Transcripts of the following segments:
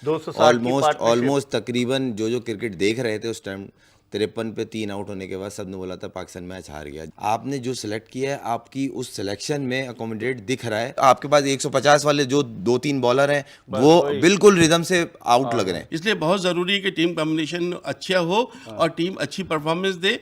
260 की partnership. Almost तकरीबन जो क्रिकेट देख रहे थे उस टाइम 53 पे 3 आउट होने के बाद सबने बोला था पाकिस्तान मैच हार गया। आपने जो सिलेक्ट किया है आपकी उस सिलेक्शन में अकोमोडेट दिख रहा है। आपके पास 150 वाले जो 2-3 बॉलर हैं वो बिल्कुल रिदम से आउट लग रहे हैं। इसलिए बहुत ज़रूरी है कि टीम कॉम्बिनेशन अच्छा हो और टीम अच्छी परफॉर्मेंस दे।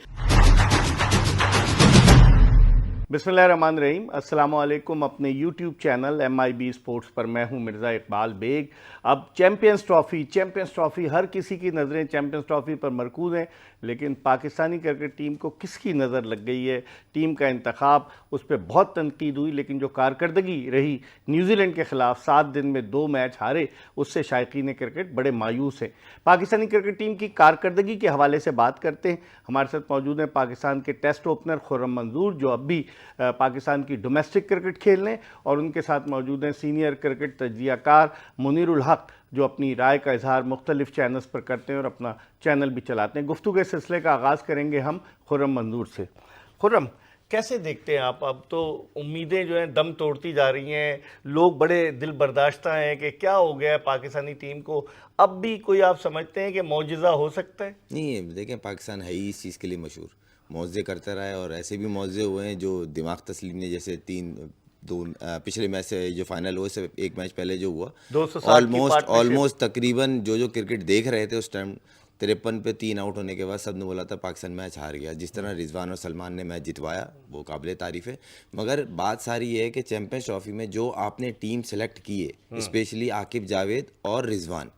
बिस्मिल्लाहिर्रहमानिर्रहीम, अस्सलाम वालेकुम। अपने यूट्यूब चैनल MIB स्पोर्ट्स पर मैं हूं मिर्ज़ा इकबाल बेग। अब चैम्पियंस ट्रॉफ़ी हर किसी की नज़रें चैम्पियंस ट्रॉफ़ी पर मरकूज़ हैं, लेकिन पाकिस्तानी क्रिकेट टीम को किसकी नज़र लग गई है? टीम का इंतखाब, उस पर बहुत तनकीद हुई, लेकिन जो कारकर्दगी रही न्यूजीलैंड के ख़िलाफ़ 7 दिन में 2 मैच हारे, उससे शायकीन क्रिकेट बड़े मायूस हैं। पाकिस्तानी क्रिकेट टीम की कारकर्दगी के हवाले से बात करते हैं। हमारे साथ मौजूद हैं पाकिस्तान के टेस्ट ओपनर खुर्रम मंजूर, जो अब भी पाकिस्तान की डोमेस्टिक क्रिकेट खेल रहे हैं, और उनके साथ मौजूद हैं सीनियर क्रिकेट तज्ज़ियाकार मुनीर उल हक, जो अपनी राय का इजहार मुख्तलिफ चैनल्स पर करते हैं और अपना चैनल भी चलाते हैं। गुफ्तगू के सिलसिले का आगाज़ करेंगे हम खुर्रम मंजूर से। खुर्रम, कैसे देखते हैं आप? अब तो उम्मीदें जो हैं दम तोड़ती जा रही हैं, लोग बड़े दिल बर्दाश्ता हैं कि क्या हो गया है पाकिस्तानी टीम को। अब भी कोई आप समझते हैं कि मौजिज़ा हो सकता है? नहीं, देखें पाकिस्तान है ही इस चीज़ के लिए मशहूर, मौजे करता रहा है और ऐसे भी मौजे हुए हैं जो दिमाग तस्लीम ने, जैसे पिछले मैच से जो फाइनल हुआ से एक मैच पहले जो हुआ, 260 की ऑलमोस्ट तकरीबन जो क्रिकेट देख रहे थे उस टाइम 53 पे 3 आउट होने के बाद सबने बोला था पाकिस्तान मैच हार गया। जिस तरह रिजवान और सलमान ने मैच जितवाया वो काबिल तारीफ़ है, मगर बात सारी ये है कि चैम्पियंस ट्रॉफी में जो आपने टीम सेलेक्ट की है, स्पेशली आकिब जावेद और रिजवान,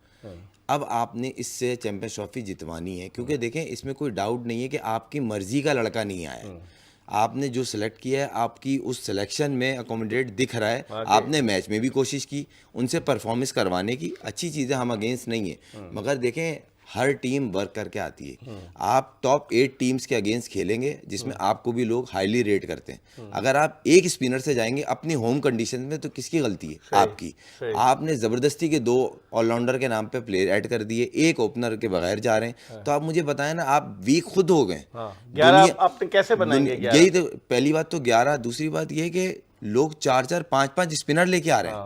अब आपने इससे चैम्पियंस ट्रॉफी जितवानी है, क्योंकि देखें इसमें कोई डाउट नहीं है कि आपकी मर्जी का लड़का नहीं आया। आपने जो सिलेक्ट किया है आपकी उस सिलेक्शन में अकोमोडेट दिख रहा है। आपने मैच में भी कोशिश की उनसे परफॉर्मेंस करवाने की, अच्छी चीज़ें, हम अगेंस्ट नहीं है, मगर देखें हर टीम वर्क करके आती है। आप टॉप 8 टीम्स के अगेंस्ट खेलेंगे जिसमें आपको भी लोग हाईली रेट करते हैं। अगर आप एक स्पिनर से जाएंगे अपनी होम कंडीशन में, तो किसकी गलती है? आपकी। आपने ज़बरदस्ती के 2 ऑलराउंडर के नाम पे प्लेयर ऐड कर दिए, एक ओपनर के बगैर जा रहे हैं, तो आप मुझे बताएं ना, आप वीक खुद हो गए। 11 आपने कैसे बनाएंगे? यही तो पहली बात तो 11, दूसरी बात यह है कि लोग 4-4, 5-5 स्पिनर लेके आ रहे हैं,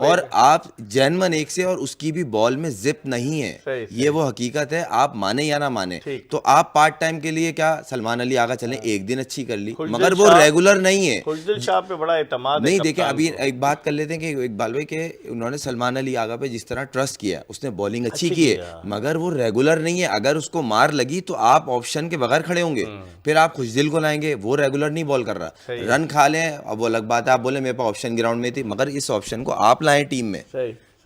और आप जैनमन एक से, और उसकी भी बॉल में जिप नहीं है। सही। ये वो हकीकत है, आप माने या ना माने। तो आप पार्ट टाइम के लिए क्या सलमान अली आगा चलें, एक दिन अच्छी कर ली, मगर वो रेगुलर नहीं है। खुशदिल शाह पे बड़ा एतमाद है। नहीं, देखें अभी एक बात कर लेते हैं कि इकबाल भाई के उन्होंने सलमान अली आगा पे जिस तरह ट्रस्ट किया, उसने बॉलिंग अच्छी की है, मगर वो रेगुलर नहीं है। अगर उसको मार लगी तो आप ऑप्शन के बगैर खड़े होंगे, फिर आप खुशदिल को लाएंगे, वो रेगुलर नहीं बॉल कर रहा। रन खा लें, अब वो अलग बात है, आप बोले मेरे पास ऑप्शन ग्राउंड में थी, मगर इस ऑप्शन को आप लाएं टीम में।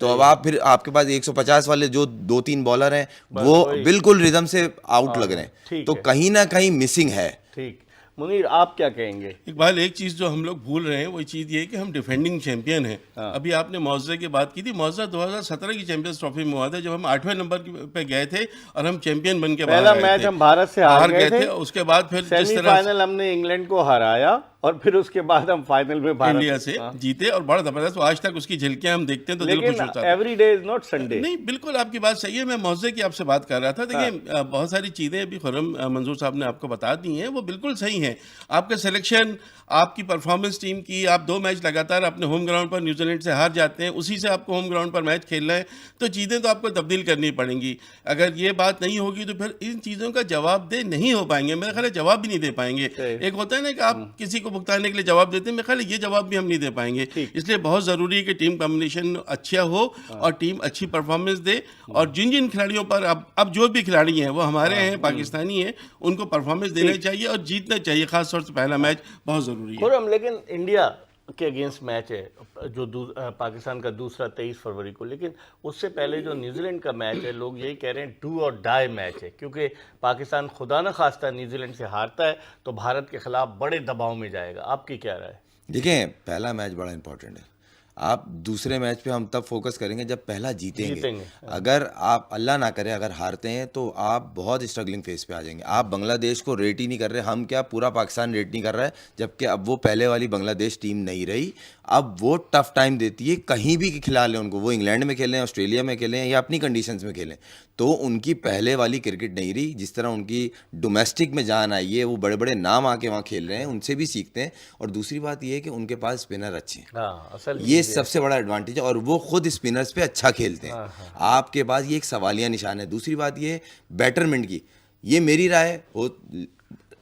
तो अब आप फिर आपके पास 150 वाले जो 2-3 बॉलर हैं वो बिल्कुल रिदम से आउट लग रहे हैं, तो कहीं ना कहीं मिसिंग है। ठीक, मुनीर आप क्या कहेंगे? इकबाल, एक चीज़ जो हम लोग भूल रहे हैं वो चीज़ ये है कि हम डिफेंडिंग चैंपियन हैं। अभी आपने मुआवजे की बात की थी, मुआवजा 2017 की चैंपियंस ट्रॉफी में हुआ था, जब हम 8वें नंबर पे गए थे और हम चैंपियन बन के पहला मैच हम भारत से हार गए थे। उसके बाद फिर सेमीफाइनल हमने इंग्लैंड को हराया, और फिर उसके बाद हम फाइनल में इंडिया से जीते, और बड़ा जबरदस्त। आज तक उसकी झलकियां हम देखते हैं तो दिल खुश होता है। Every day is not Sunday. नहीं, बिल्कुल आपकी बात सही है। मैं मौजे की आपसे बात कर रहा था। देखिए बहुत सारी चीज़ें अभी खुर्रम मंजूर साहब ने आपको बता दी हैं, वो बिल्कुल सही हैं। आपका सिलेक्शन, आपकी परफॉर्मेंस टीम की, आप 2 मैच लगातार अपने होम ग्राउंड पर न्यूजीलैंड से हार जाते हैं, उसी से आपको होम ग्राउंड पर मैच खेलना है, तो चीज़ें तो आपको तब्दील करनी पड़ेंगी। अगर ये बात नहीं होगी तो फिर इन चीज़ों का जवाब दे नहीं हो पाएंगे, मेरा ख्याल है जवाब भी नहीं दे पाएंगे। एक होता है ना कि आप किसी को भुगताने के लिए जवाब देते हैं, मेरे ख्याल ये जवाब भी हम नहीं दे पाएंगे। इसलिए बहुत ज़रूरी है कि टीम कॉम्बिनेशन अच्छा हो और टीम अच्छी परफॉर्मेंस दे, और जिन जिन खिलाड़ियों पर अब जो भी खिलाड़ी हैं वो हमारे हैं, पाकिस्तानी हैं, उनको परफॉर्मेंस देना चाहिए और जीतना चाहिए। खासतौर से पहला मैच बहुत ज़रूरी है। लेकिन इंडिया के अगेंस्ट मैच है जो पाकिस्तान का दूसरा 23 फरवरी को, लेकिन उससे पहले जो न्यूजीलैंड का मैच है, लोग यही कह रहे हैं डू और डाई मैच है, क्योंकि पाकिस्तान खुदा न खास्ता न्यूजीलैंड से हारता है तो भारत के खिलाफ बड़े दबाव में जाएगा। आपकी क्या राय? देखें पहला मैच बड़ा इंपॉर्टेंट है। आप दूसरे मैच पे हम तब फोकस करेंगे जब पहला जीतेंगे। अगर आप अल्लाह ना करे अगर हारते हैं तो आप बहुत स्ट्रगलिंग फेस पे आ जाएंगे। आप बांग्लादेश को रेट ही नहीं कर रहे, हम क्या पूरा पाकिस्तान रेट नहीं कर रहा है, जबकि अब वो पहले वाली बांग्लादेश टीम नहीं रही। अब वो टफ टाइम देती है, कहीं भी खिला लें उनको, वो इंग्लैंड में खेलें, ऑस्ट्रेलिया में खेलें या अपनी कंडीशंस में खेलें, तो उनकी पहले वाली क्रिकेट नहीं रही। जिस तरह उनकी डोमेस्टिक में जान आई है, वो बड़े बड़े नाम आके वहाँ खेल रहे हैं, उनसे भी सीखते हैं। और दूसरी बात ये है कि उनके पास स्पिनर अच्छे हैं। असल ये ये सबसे बड़ा एडवांटेज है, और वो खुद स्पिनर्स पे अच्छा खेलते हैं। आपके पास ये एक सवालिया निशान है। दूसरी बात ये बैटरमेंट की, ये मेरी राय है,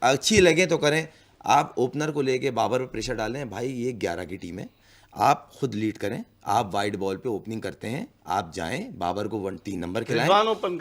अच्छी लगे तो करें। आप ओपनर को लेके बाबर पर प्रेशर डालें, भाई ये 11 की टीम है, आप खुद लीड करें, आप वाइड बॉल पे ओपनिंग करते हैं, आप जाएं, बाबर को 3 नंबर खिलाएं,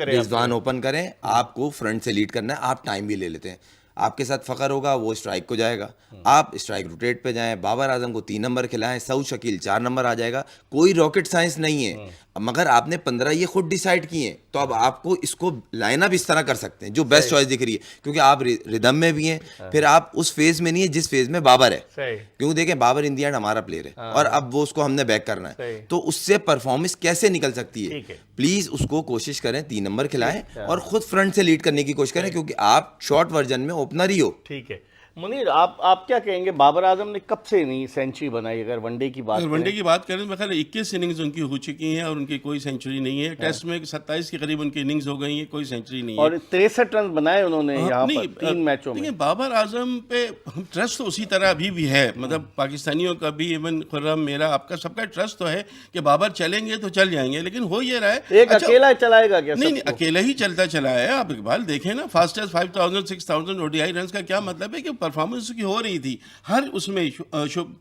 रिजवान ओपन करें, आपको फ्रंट से लीड करना है, आप टाइम भी ले लेते हैं, आपके साथ फखर होगा, वो स्ट्राइक को जाएगा, आप स्ट्राइक रोटेट पे जाएं, बाबर आजम को 3 नंबर खिलाएं, सऊद शकील 4 नंबर आ जाएगा। कोई रॉकेट साइंस नहीं है, मगर आपने 15 ये खुद डिसाइड किए, तो अब आपको इसको लाइनअप इस तरह कर सकते हैं जो बेस्ट चॉइस दिख रही है, क्योंकि आप रिदम में भी हैं, फिर आप उस फेज में नहीं है जिस फेज में बाबर है, क्योंकि देखें बाबर इन दी एंड हमारा प्लेयर है, और अब वो उसको हमने बैक करना है, तो उससे परफॉर्मेंस कैसे निकल सकती है। प्लीज उसको कोशिश करें 3 नंबर खिलाएं और खुद फ्रंट से लीड करने की कोशिश करें, क्योंकि आप शॉर्ट वर्जन में ओपनर ही हो। ठीक है मुनीर, आप क्या कहेंगे, बाबर आजम ने कब से नहीं सेंचुरी बनाई? अगर वनडे की बात करें तो मेरे ख्याल 21 इनिंग्स उनकी हो चुकी हैं और उनकी कोई सेंचुरी नहीं है। टेस्ट में 27 के करीब उनकी इनिंग्स हो गई हैं, कोई सेंचुरी नहीं है, और 63 रन बनाए उन्होंने यहाँ पर 3 मैचों में। बाबर आजम पे ट्रस्ट तो उसी तरह अभी भी है, मतलब पाकिस्तानियों का भी, इवन खुर्रम, मेरा, आपका, सबका ट्रस्ट तो है कि बाबर चलेंगे तो चल जाएंगे, लेकिन हो ये रहा है एक अकेला चलाएगा क्या? नहीं, अकेला ही चलता चला है। आप इकबाल देखें ना, फास्टेस्ट 5000 6000 ओडीआई रन का क्या मतलब है कि परफॉर्मेंस की हो रही थी हर उसमें,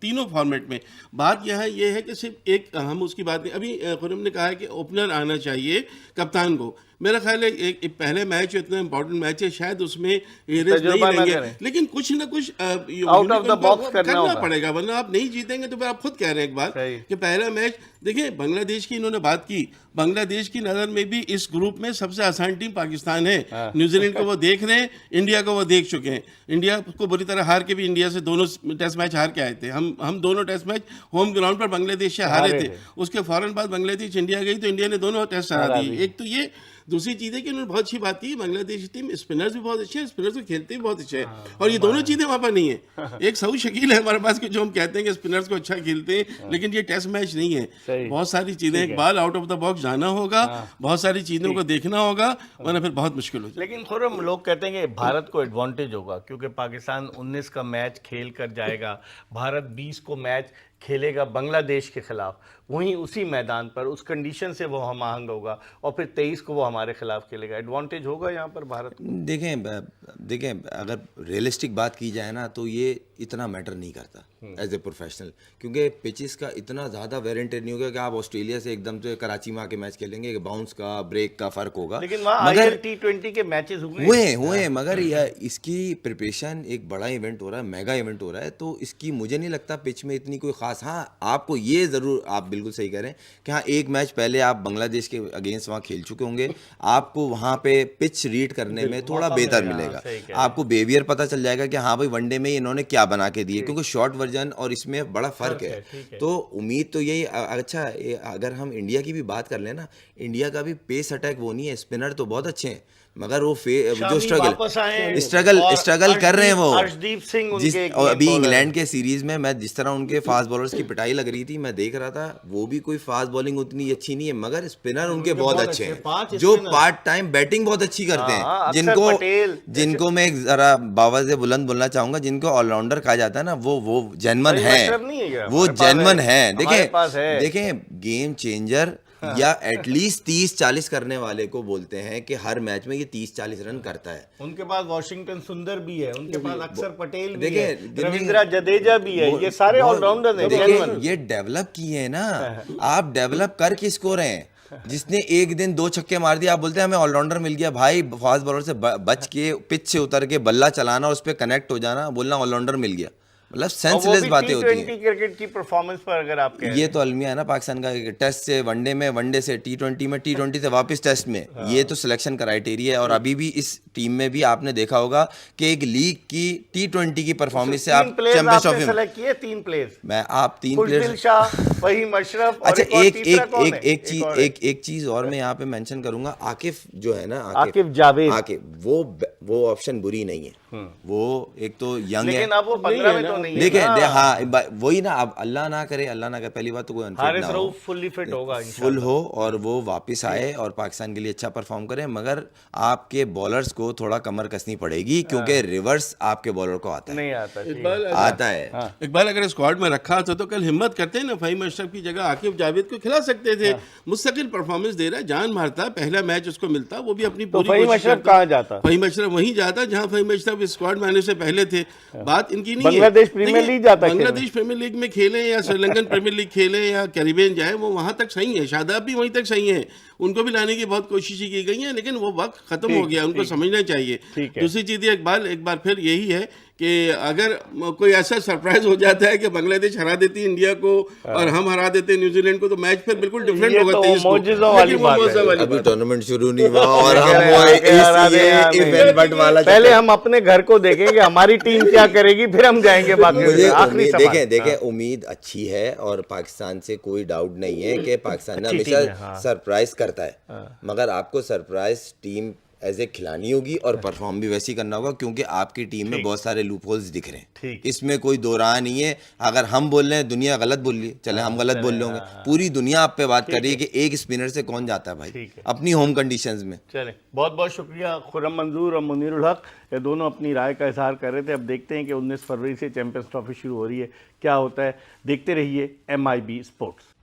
तीनों फॉर्मेट में। बात यहाँ ये है कि सिर्फ एक, हम उसकी बात नहीं, अभी खुर्रम ने कहा है कि ओपनर आना चाहिए कप्तान को। मेरा ख्याल है एक पहले मैच इतना इंपॉर्टेंट मैच है, शायद उसमें एरेस नहीं रहेंगे, लेकिन कुछ ना कुछ आउट ऑफ द बॉक्स करना पड़ेगा, वरना आप नहीं जीतेंगे। तो फिर आप खुद कह रहे हैं एक बार कि पहला मैच देखिए, बांग्लादेश की इन्होंने बात की, बांग्लादेश की नज़र में भी इस ग्रुप में सबसे आसान टीम पाकिस्तान है। न्यूजीलैंड को वो देख रहे हैं, इंडिया को वो देख चुके हैं, इंडिया को बुरी तरह हार के भी, इंडिया से दोनों टेस्ट मैच हार के आए थे, हम दोनों टेस्ट मैच होम ग्राउंड पर बांग्लादेश से हारे थे। उसके फौरन बाद बांग्लादेश इंडिया गई तो इंडिया ने दोनों टेस्ट हरा दिए। एक तो ये, दूसरी चीज़ है कि उन्होंने बहुत अच्छी बात की, बांग्लादेश टीम स्पिनर्स भी बहुत अच्छे हैं, स्पिनर्स को खेलते भी बहुत अच्छे हैं, और ये दोनों चीज़ें वहाँ पर नहीं है। एक सऊद शकील है हमारे पास, जो हम कहते हैं कि स्पिनर्स को अच्छा खेलते हैं, लेकिन ये टेस्ट मैच नहीं है। बहुत सारी चीज़ें, एक बार आउट ऑफ द बॉक्स जाना होगा, बहुत सारी चीज़ों को देखना होगा, वरना फिर बहुत मुश्किल हो जाएगा। लेकिन खुर्रम, लोग कहते हैं कि भारत को एडवांटेज होगा क्योंकि पाकिस्तान 19 का मैच खेल कर जाएगा, भारत 20 को मैच खेलेगा बांग्लादेश के खिलाफ, वहीं उसी मैदान पर उस कंडीशन से वो हम आहंग होगा, और फिर 23 को वो हमारे खिलाफ खेलेगा। एडवांटेज होगा यहाँ पर भारत को? देखें अगर रियलिस्टिक बात की जाए ना, तो ये इतना मैटर नहीं करता एज ए प्रोफेशनल, क्योंकि पिचेस का इतना ज़्यादा वेरिएंटेड नहीं होगा कि आप ऑस्ट्रेलिया से एकदम से कराची में आके मैच खेलेंगे, बाउंस का, ब्रेक का फ़र्क होगा। लेकिन वहाँ IL T20 के मैचेस हुए मगर इसकी प्रिपरेशन एक बड़ा इवेंट हो रहा है, मेगा इवेंट हो रहा है, तो इसकी मुझे नहीं लगता पिच में इतनी कोई खास। हाँ, आपको ये ज़रूर, आप बिल्कुल सही कह रहे हैं कि हाँ, एक मैच पहले आप बांग्लादेश के अगेंस्ट वहाँ खेल चुके होंगे, आपको वहाँ पे पिच रीड करने में थोड़ा बेहतर मिलेगा, आपको बिहेवियर पता चल जाएगा कि हाँ भाई वनडे में इन्होंने क्या बना के दिए, क्योंकि शॉर्ट वर्जन और इसमें बड़ा फ़र्क है। तो उम्मीद तो यही, अच्छा अगर हम इंडिया की भी बात कर लें ना, इंडिया का भी पेस अटैक वो नहीं है, स्पिनर तो बहुत अच्छे हैं, मगर वो जो स्ट्रगल कर रहे हैं वो, अर्शदीप सिंह जिस अभी इंग्लैंड के सीरीज में मैं जिस तरह उनके फास्ट बॉलर्स की पिटाई लग रही थी, मैं देख रहा था, वो भी कोई फास्ट बॉलिंग उतनी अच्छी नहीं है, मगर स्पिनर उनके बहुत अच्छे हैं, जो पार्ट टाइम बैटिंग बहुत अच्छी करते हैं, जिनको मैं एक जरा बाबा से बुलंद बोलना चाहूंगा, जिनको ऑलराउंडर कहा जाता है ना, वो जेन्युइन है, वो जेन्युइन है। देखें गेम चेंजर या एटलीस्ट 30-40 करने वाले को बोलते हैं कि हर मैच में ये 30-40 रन करता है। उनके पास वॉशिंगटन सुंदर भी है, उनके पास अक्षर पटेल भी है, रविंद्र जडेजा भी है, ये सारे ऑलराउंडर हैं। ये डेवलप किए हैं ना, आप डेवलप कर किसको रहे हैं? जिसने एक दिन 2 छक्के मार दिया, आप बोलते हैं हमें ऑलराउंडर मिल गया। भाई फास्ट बॉलर से बच के पिच से उतर के बल्ला चलाना, उस पर कनेक्ट हो जाना, बोलना ऑलराउंडर मिल गया, मतलब सेंसलेस बातें होती हैं। T20 क्रिकेट की परफॉर्मेंस पर अगर आप कहें, ये तो अलमिया है ना पाकिस्तान का, टेस्ट से वनडे में, वनडे से T20 में, T20 से वापस टेस्ट में, ये तो सिलेक्शन क्राइटेरिया है। और अभी भी इस टीम में भी आपने देखा होगा कि एक लीग की T20 की परफॉर्मेंस से आप चैंपियंस ट्रॉफी में सेलेक्ट किए 3 प्लेयर्स, मैं आप 3 प्लेयर्स, फहीम अशरफ। अच्छा एक चीज और मैं यहाँ पे मेंशन करूंगा, आकिफ जो है ना, आकिफ जावेद, वो वो ऑप्शन बुरी नहीं है। वो एक तो यंग है, लेकिन अब वो 15 में तो नहीं है देखें ना। हाँ वही ना, अब अल्लाह ना करे पहली बात तो कोई अनफिट हारिस ना हो, रऊफ फुल्ली फिट होगा फुल हो और वो वापस आए और पाकिस्तान के लिए अच्छा परफॉर्म करे, मगर आपके बॉलर्स को थोड़ा कमर कसनी पड़ेगी क्योंकि रिवर्स आपके बॉलर को आता है, नहीं आता। ठीक है। इकबाल आता है। इकबाल अगर स्क्वाड में रखा तो कल हिम्मत करते ना, फ़हीम अशरफ की जगह आकिब जावेद को खिला सकते थे। मुस्तकिल परफॉर्मेंस दे रहा है, जान मारता, पहला मैच उसको मिलता, वो भी अपनी पूरी फ़हीम कोशिश अशरफ करता। कहाँ जाता? फ़हीम अशरफ वहीं जाता जहां फ़हीम अशरफ स्क्वाड में आने से पहले थे। बात इनकी नहीं है। बांग्लादेश प्रीमियर देखिए, लीग जाता खेलने। बांग्लादेश प्रीमियर लीग में खेले या श्रीलंकन प्रीमियर लीग खेले या कैरिबियन जाए, वो वहां तक सही है। शादाब भी वहीं तक सही है, उनको भी लाने की बहुत कोशिशें की गई हैं, लेकिन वो वक्त खत्म हो गया, उनको समझना चाहिए। ठीक है। दूसरी चीज़ इकबाल एक बार फिर यही है कि अगर कोई ऐसा सरप्राइज हो जाता है कि बांग्लादेश हरा देती है इंडिया को और हम हरा देते हैं न्यूजीलैंड को, तो मैच फिर बिल्कुल डिफरेंट ये होगा। तो 23 को। मौजज़ों वाली लेकिन वो बात है। मौजज़ों वाली अभी बात है। टूर्नामेंट शुरू नहीं हुआ और कह हम रहे वो हैं, हरा दे, हरा दे। इवेंट बट वाला पहले हम अपने घर को देखेंगे हमारी टीम क्या करेगी, फिर हम जाएंगे बाकी मुझे आखिरी उम्मीद, सवाल। देखें उम्मीद अच्छी है और पाकिस्तान से कोई डाउट नहीं है कि पाकिस्तान अच्छी हमेशा टीम है, हाँ। सरप्राइज करता है, मगर आपको सरप्राइज टीम एज ए खिलानी होगी और परफॉर्म भी वैसे ही करना होगा क्योंकि आपकी टीम में बहुत सारे लूप होल्स दिख रहे हैं। ठीक। इसमें कोई दो राह नहीं है। अगर हम बोल रहे हैं दुनिया गलत बोल रही है, चले हम गलत बोल रहे होंगे, पूरी दुनिया आप पे बात कर रही है कि एक स्पिनर से कौन जाता है भाई ठीक है। अपनी होम कंडीशंस में। चलें, बहुत बहुत शुक्रिया खुर्रम मंजूर और मुनीरुल हक, ये दोनों अपनी राय का इजहार कर रहे थे। अब देखते हैं कि 19 फरवरी से चैंपियंस ट्रॉफी शुरू हो रही है, क्या होता है। देखते रहिए MIB स्पोर्ट्स।